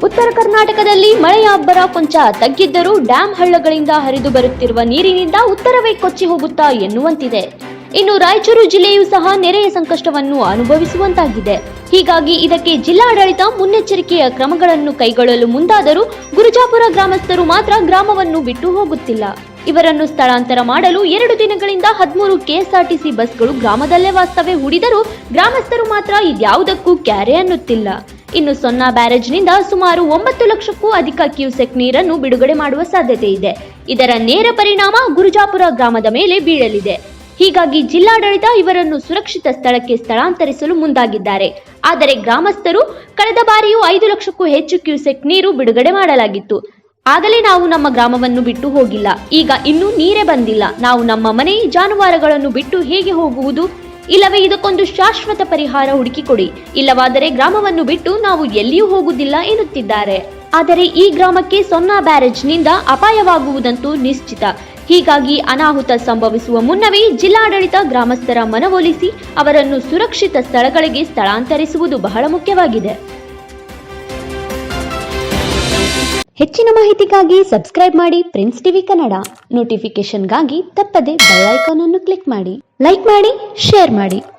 ಉತ್ತರ ಕರ್ನಾಟಕದಲ್ಲಿ ಮಳೆಯ ಅಬ್ಬರ ಕೊಂಚ ತಗ್ಗಿದ್ದರೂ ಡ್ಯಾಂ ಹಳ್ಳಗಳಿಂದ ಹರಿದು ಬರುತ್ತಿರುವ ನೀರಿನಿಂದ ಉತ್ತರವೇ ಕೊಚ್ಚಿ ಹೋಗುತ್ತಾ ಎನ್ನುವಂತಿದೆ. ಇನ್ನು ರಾಯಚೂರು ಜಿಲ್ಲೆಯೂ ಸಹ ನೆರೆಯ ಸಂಕಷ್ಟವನ್ನು ಅನುಭವಿಸುವಂತಾಗಿದೆ. ಹೀಗಾಗಿ ಇದಕ್ಕೆ ಜಿಲ್ಲಾಡಳಿತ ಮುನ್ನೆಚ್ಚರಿಕೆಯ ಕ್ರಮಗಳನ್ನು ಕೈಗೊಳ್ಳಲು ಮುಂದಾದರೂ ಗುರುಜಾಪುರ ಗ್ರಾಮಸ್ಥರು ಮಾತ್ರ ಗ್ರಾಮವನ್ನು ಬಿಟ್ಟು ಹೋಗುತ್ತಿಲ್ಲ. ಇವರನ್ನು ಸ್ಥಳಾಂತರ ಮಾಡಲು 2 ದಿನಗಳಿಂದ 13 ಕೆಎಸ್ಆರ್ಟಿಸಿ ಬಸ್ಗಳು ಗ್ರಾಮದಲ್ಲೇ ವಾಸ್ತವ್ಯ ಹೂಡಿದರೂ ಗ್ರಾಮಸ್ಥರು ಮಾತ್ರ ಇದ್ಯಾವುದಕ್ಕೂ ಕ್ಯಾರೆ ಅನ್ನುತ್ತಿಲ್ಲ. ಇನ್ನು ಸೊನ್ನಾ ಬ್ಯಾರೇಜ್ನಿಂದ ಸುಮಾರು 9 ಲಕ್ಷಕ್ಕೂ ಅಧಿಕ ಕ್ಯೂಸೆಕ್ ನೀರನ್ನು ಬಿಡುಗಡೆ ಮಾಡುವ ಸಾಧ್ಯತೆ ಇದೆ. ಇದರ ನೇರ ಪರಿಣಾಮ ಗುರುಜಾಪುರ ಗ್ರಾಮದ ಮೇಲೆ ಬೀಳಲಿದೆ. ಹೀಗಾಗಿ ಜಿಲ್ಲಾಡಳಿತ ಇವರನ್ನು ಸುರಕ್ಷಿತ ಸ್ಥಳಕ್ಕೆ ಸ್ಥಳಾಂತರಿಸಲು ಮುಂದಾಗಿದ್ದಾರೆ. ಆದರೆ ಗ್ರಾಮಸ್ಥರು ಕಳೆದ ಬಾರಿಯೂ 5 ಲಕ್ಷಕ್ಕೂ ಹೆಚ್ಚು ಕ್ಯೂಸೆಕ್ ನೀರು ಬಿಡುಗಡೆ ಮಾಡಲಾಗಿತ್ತು. ಆಗಲೇ ನಾವು ನಮ್ಮ ಗ್ರಾಮವನ್ನು ಬಿಟ್ಟು ಹೋಗಿಲ್ಲ. ಈಗ ಇನ್ನೂ ನೀರೇ ಬಂದಿಲ್ಲ. ನಾವು ನಮ್ಮ ಮನೆ ಜಾನುವಾರುಗಳನ್ನು ಬಿಟ್ಟು ಹೇಗೆ ಹೋಗುವುದು? ಇಲ್ಲವೇ ಇದಕ್ಕೊಂದು ಶಾಶ್ವತ ಪರಿಹಾರ ಹುಡುಕಿಕೊಡಿ. ಇಲ್ಲವಾದರೆ ಗ್ರಾಮವನ್ನು ಬಿಟ್ಟು ನಾವು ಎಲ್ಲಿಯೂ ಹೋಗುವುದಿಲ್ಲ ಎನ್ನುತ್ತಿದ್ದಾರೆ. ಆದರೆ ಈ ಗ್ರಾಮಕ್ಕೆ ಸೊನ್ನಾ ಬ್ಯಾರೇಜ್ನಿಂದ ಅಪಾಯವಾಗುವುದಂತೂ ನಿಶ್ಚಿತ. ಹೀಗಾಗಿ ಅನಾಹುತ ಸಂಭವಿಸುವ ಮುನ್ನವೇ ಜಿಲ್ಲಾಡಳಿತ ಗ್ರಾಮಸ್ಥರ ಮನವೊಲಿಸಿ ಅವರನ್ನು ಸುರಕ್ಷಿತ ಸ್ಥಳಗಳಿಗೆ ಸ್ಥಳಾಂತರಿಸುವುದು ಬಹಳ ಮುಖ್ಯವಾಗಿದೆ. ಹೆಚ್ಚಿನ ಮಾಹಿತಿಗಾಗಿ ಸಬ್ಸ್ಕ್ರೈಬ್ ಮಾಡಿ ಪ್ರಿನ್ಸ್ ಟಿವಿ ಕನ್ನಡ. ನೋಟಿಫಿಕೇಶನ್ಗಾಗಿ ತಪ್ಪದೆ ಬೆಲ್ ಐಕಾನ್ ಅನ್ನು ಕ್ಲಿಕ್ ಮಾಡಿ. ಲೈಕ್ ಮಾಡಿ, ಶೇರ್ ಮಾಡಿ.